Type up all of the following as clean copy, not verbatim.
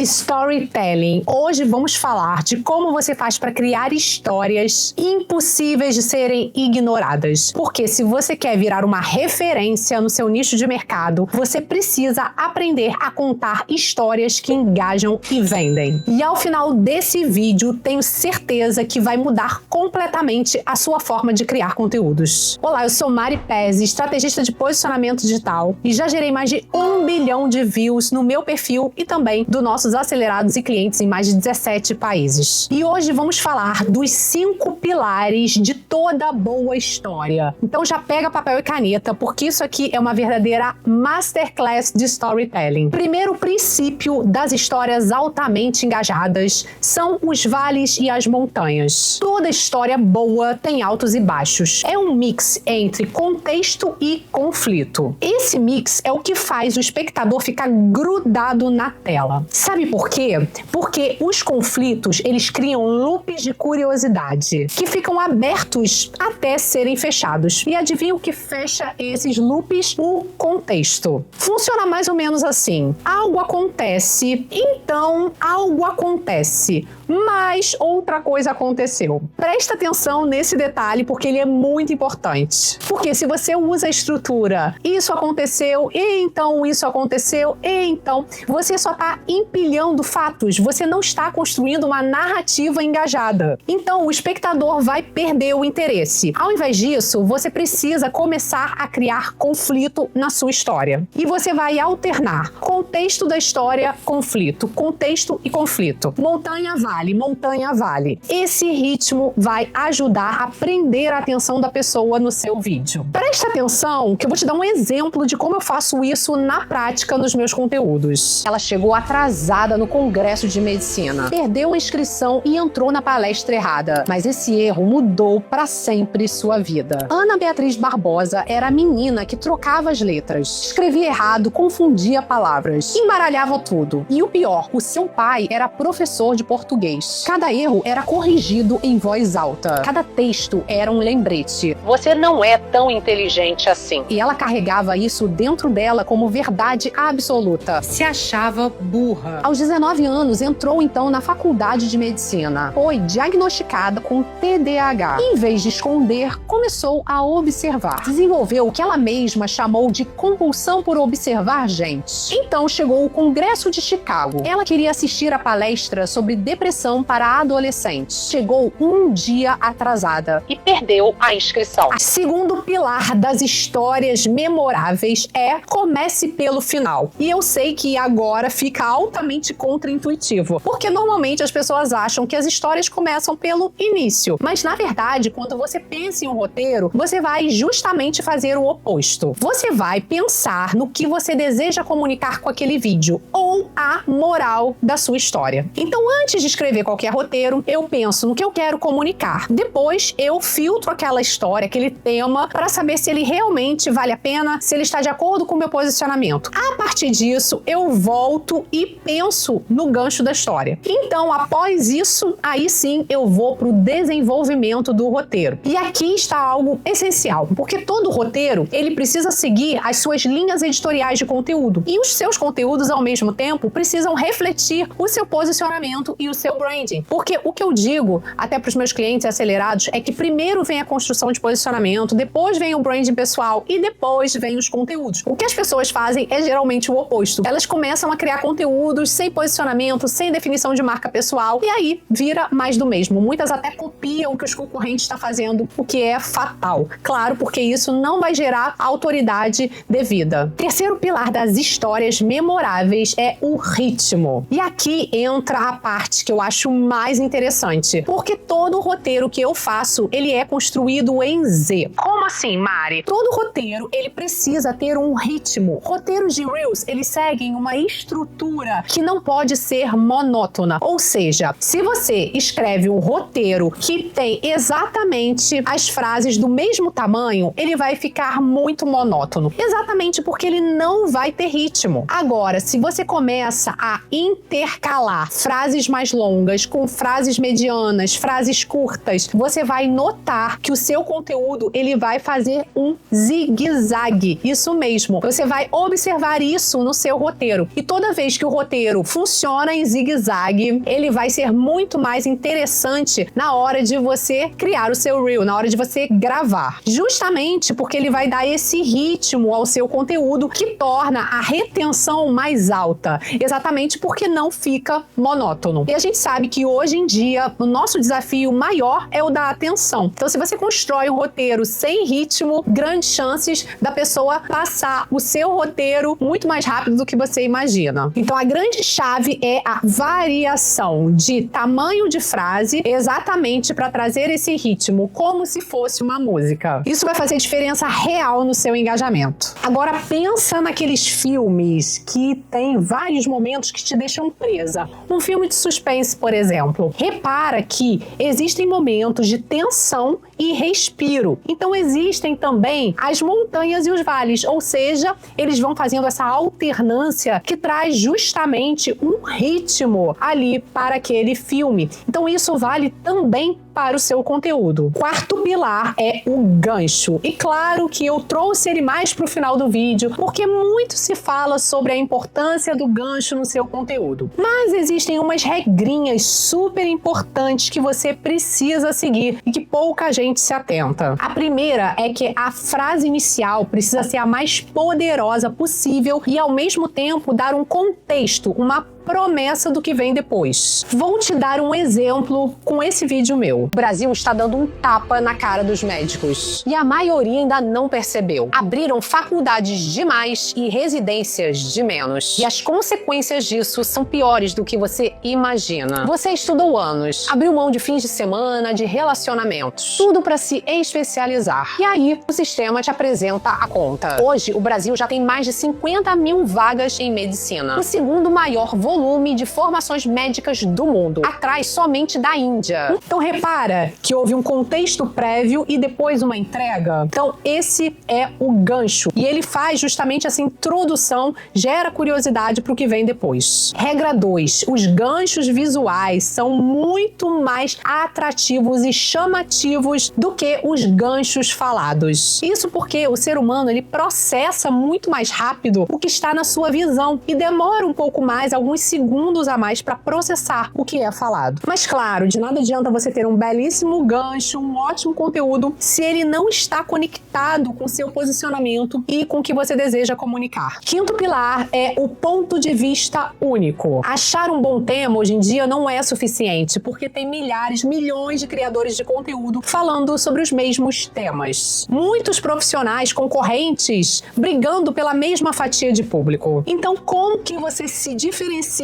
Storytelling. Hoje vamos falar de como você faz para criar histórias impossíveis de serem ignoradas. Porque se você quer virar uma referência no seu nicho de mercado, você precisa aprender a contar histórias que engajam e vendem. E ao final desse vídeo, tenho certeza que vai mudar completamente a sua forma de criar conteúdos. Olá, eu sou Mari Pezzi, estrategista de posicionamento digital, e já gerei mais de 1 bilhão de views no meu perfil e também dos nossos acelerados e clientes em mais de 17 países. E hoje vamos falar dos 5 pilares de toda boa história. Então já pega papel e caneta, porque isso aqui é uma verdadeira masterclass de storytelling. Primeiro princípio das histórias altamente engajadas são os vales e as montanhas. Toda história boa tem altos e baixos. É um mix entre contexto e conflito. Esse mix é o que faz o espectador ficar grudado na tela. Sabe por quê? Porque os conflitos, eles criam loops de curiosidade que ficam abertos até serem fechados. E adivinha o que fecha esses loops? O contexto. Funciona mais ou menos assim. Algo acontece, então algo acontece, mas outra coisa aconteceu. Presta atenção nesse detalhe porque ele é muito importante. Porque se você usa a estrutura isso aconteceu, e então isso aconteceu, e então você só está empilhando fatos, você não está construindo uma narrativa engajada. Então o espectador vai perder o interesse. Ao invés disso, você precisa começar a criar conflito na sua história. E você vai alternar contexto da história, conflito, contexto e conflito. Montanha vale, montanha vale. Esse ritmo vai ajudar a prender a atenção da pessoa no seu vídeo. Presta atenção que eu vou te dar um exemplo de como eu faço isso na prática nos meus conteúdos. Ela chegou atrasada no congresso de medicina, perdeu a inscrição e entrou na palestra errada, mas esse erro mudou para sempre sua vida. Ana Beatriz Barbosa era a menina que trocava as letras, escrevia errado, confundia palavras, embaralhava tudo. E o pior, o seu pai era professor de português. Cada erro era corrigido em voz alta. Cada texto era um lembrete. Você não é tão inteligente assim. E ela carregava isso dentro dela como verdade absoluta. Se achava burra. Aos 19 anos, entrou então na faculdade de medicina. Foi diagnosticada com TDAH. E, em vez de esconder, começou a observar. Desenvolveu o que ela mesma chamou de compulsão por observar gente. Então chegou o Congresso de Chicago. Ela queria assistir a palestra sobre depressão para adolescentes. Chegou um dia atrasada e perdeu a inscrição. O segundo pilar das histórias memoráveis é comece pelo final. E eu sei que agora fica altamente contraintuitivo, porque normalmente as pessoas acham que as histórias começam pelo início. Mas na verdade, quando você pensa em um roteiro, você vai justamente fazer o oposto. Você vai pensar no que você deseja comunicar com aquele vídeo, ou a moral da sua história. Então, antes de escrever qualquer roteiro, eu penso no que eu quero comunicar. Depois, eu filtro aquela história, aquele tema, para saber se ele realmente vale a pena, se ele está de acordo com o meu posicionamento. A partir disso, eu volto e penso no gancho da história. Então, após isso, aí sim eu vou para o desenvolvimento do roteiro. E aqui está algo essencial, porque todo roteiro, ele precisa seguir as suas linhas editoriais de conteúdo. E os seus conteúdos, ao mesmo tempo, precisam refletir o seu posicionamento e o seu branding. Porque o que eu digo, até para os meus clientes acelerados, é que primeiro vem a construção de posicionamento, depois vem o branding pessoal e depois vem os conteúdos. O que as pessoas fazem é geralmente o oposto. Elas começam a criar conteúdos sem posicionamento, sem definição de marca pessoal, e aí vira mais do mesmo. Muitas até copiam o que os concorrentes estão fazendo, o que é fatal. Claro, porque isso não vai gerar autoridade devida. Terceiro pilar das histórias memoráveis é o ritmo. E aqui entra a parte que eu acho mais interessante, porque todo roteiro que eu faço, ele é construído em Z. Como assim, Mari? Todo roteiro, ele precisa ter um ritmo. Roteiros de Reels, eles seguem uma estrutura que não pode ser monótona. Ou seja, se você escreve um roteiro que tem exatamente as frases do mesmo tamanho, ele vai ficar muito monótono. Exatamente porque ele não vai ter ritmo. Agora, se você começa a intercalar frases mais longas longas, com frases medianas, frases curtas, você vai notar que o seu conteúdo ele vai fazer um zigue-zague. Isso mesmo. Você vai observar isso no seu roteiro. E toda vez que o roteiro funciona em zigue-zague, ele vai ser muito mais interessante na hora de você criar o seu reel, na hora de você gravar. Justamente porque ele vai dar esse ritmo ao seu conteúdo que torna a retenção mais alta. Exatamente porque não fica monótono. E a gente sabe que hoje em dia o nosso desafio maior é o da atenção. Então, se você constrói um roteiro sem ritmo, grandes chances da pessoa passar o seu roteiro muito mais rápido do que você imagina. Então, a grande chave é a variação de tamanho de frase exatamente para trazer esse ritmo, como se fosse uma música. Isso vai fazer diferença real no seu engajamento. Agora, pensa naqueles filmes que tem vários momentos que te deixam presa. Um filme de suspense, por exemplo. Repara que existem momentos de tensão e respiro. Então existem também as montanhas e os vales, ou seja, eles vão fazendo essa alternância que traz justamente um ritmo ali para aquele filme. Então isso vale também para o seu conteúdo. Quarto pilar é o gancho. E claro que eu trouxe ele mais para o final do vídeo, porque muito se fala sobre a importância do gancho no seu conteúdo. Mas existem umas regrinhas super importantes que você precisa seguir e que pouca gente se atenta. A primeira é que a frase inicial precisa ser a mais poderosa possível e ao mesmo tempo dar um contexto, uma promessa do que vem depois. Vou te dar um exemplo com esse vídeo meu. O Brasil está dando um tapa na cara dos médicos e a maioria ainda não percebeu. Abriram faculdades demais e residências de menos. E as consequências disso são piores do que você imagina. Você estudou anos, abriu mão de fins de semana, de relacionamentos, tudo para se especializar. E aí, o sistema te apresenta a conta. Hoje, o Brasil já tem mais de 50 mil vagas em medicina. O segundo maior volume de formações médicas do mundo, atrás somente da Índia. Então repara que houve um contexto prévio e depois uma entrega. Então esse é o gancho e ele faz justamente essa introdução, gera curiosidade para o que vem depois. Regra 2, os ganchos visuais são muito mais atrativos e chamativos do que os ganchos falados. Isso porque o ser humano ele processa muito mais rápido o que está na sua visão e demora um pouco mais, alguns segundos a mais para processar o que é falado. Mas claro, de nada adianta você ter um belíssimo gancho, um ótimo conteúdo, se ele não está conectado com seu posicionamento e com o que você deseja comunicar. Quinto pilar é o ponto de vista único. Achar um bom tema hoje em dia não é suficiente, porque tem milhares, milhões de criadores de conteúdo falando sobre os mesmos temas. Muitos profissionais concorrentes brigando pela mesma fatia de público. Então, como que você se diferencia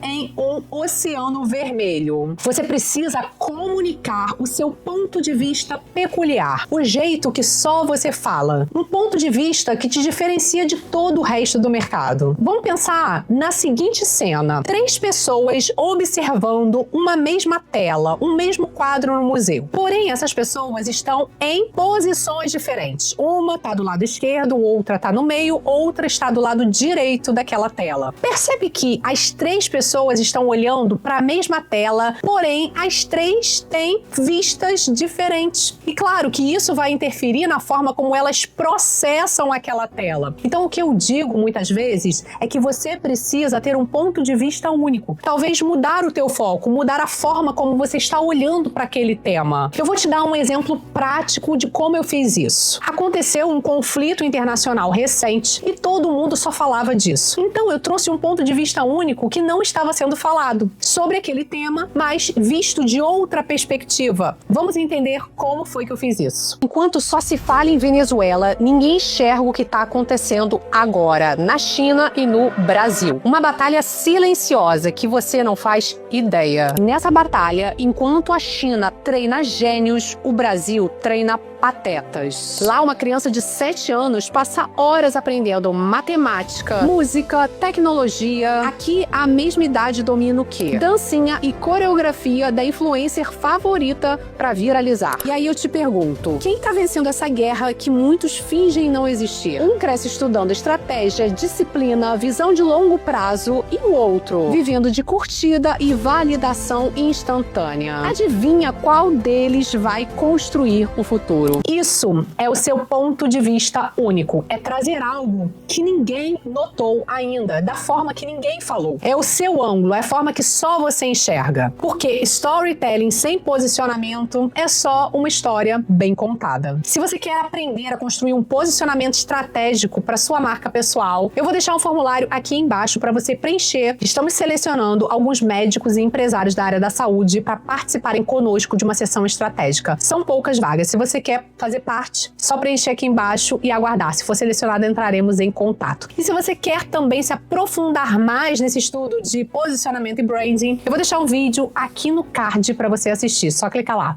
em um oceano vermelho? Você precisa comunicar o seu ponto de vista peculiar, o jeito que só você fala, um ponto de vista que te diferencia de todo o resto do mercado. Vamos pensar na seguinte cena: 3 pessoas observando uma mesma tela, um mesmo quadro no museu. Porém, essas pessoas estão em posições diferentes. Uma está do lado esquerdo, outra está no meio, outra está do lado direito daquela tela. Percebe que as 3 pessoas estão olhando para a mesma tela, porém as 3 têm vistas diferentes. E claro que isso vai interferir na forma como elas processam aquela tela. Então o que eu digo muitas vezes é que você precisa ter um ponto de vista único. Talvez mudar o teu foco, mudar a forma como você está olhando para aquele tema. Eu vou te dar um exemplo prático de como eu fiz isso. Aconteceu um conflito internacional recente e todo mundo só falava disso. Então eu trouxe um ponto de vista único que não estava sendo falado sobre aquele tema, mas visto de outra perspectiva. Vamos entender como foi que eu fiz isso. Enquanto só se fala em Venezuela, ninguém enxerga o que está acontecendo agora na China e no Brasil. Uma batalha silenciosa que você não faz ideia. Nessa batalha, enquanto a China treina gênios, o Brasil treina patetas. Lá, uma criança de 7 anos passa horas aprendendo matemática, música, tecnologia. Aqui, a mesma idade domina o quê? Dancinha e coreografia da influencer favorita pra viralizar. E aí eu te pergunto, quem tá vencendo essa guerra que muitos fingem não existir? Um cresce estudando estratégia, disciplina, visão de longo prazo, e o outro vivendo de curtida e validação instantânea. Adivinha qual deles vai construir o futuro? Isso é o seu ponto de vista único. É trazer algo que ninguém notou ainda, da forma que ninguém falou. É o seu ângulo, é a forma que só você enxerga. Porque storytelling sem posicionamento é só uma história bem contada. Se você quer aprender a construir um posicionamento estratégico para sua marca pessoal, eu vou deixar um formulário aqui embaixo para você preencher. Estamos selecionando alguns médicos e empresários da área da saúde para participarem conosco de uma sessão estratégica. São poucas vagas. Se você quer fazer parte, só preencher aqui embaixo e aguardar. Se for selecionado, entraremos em contato. E se você quer também se aprofundar mais nesse estudo de posicionamento e branding, eu vou deixar um vídeo aqui no card para você assistir. Só clicar lá.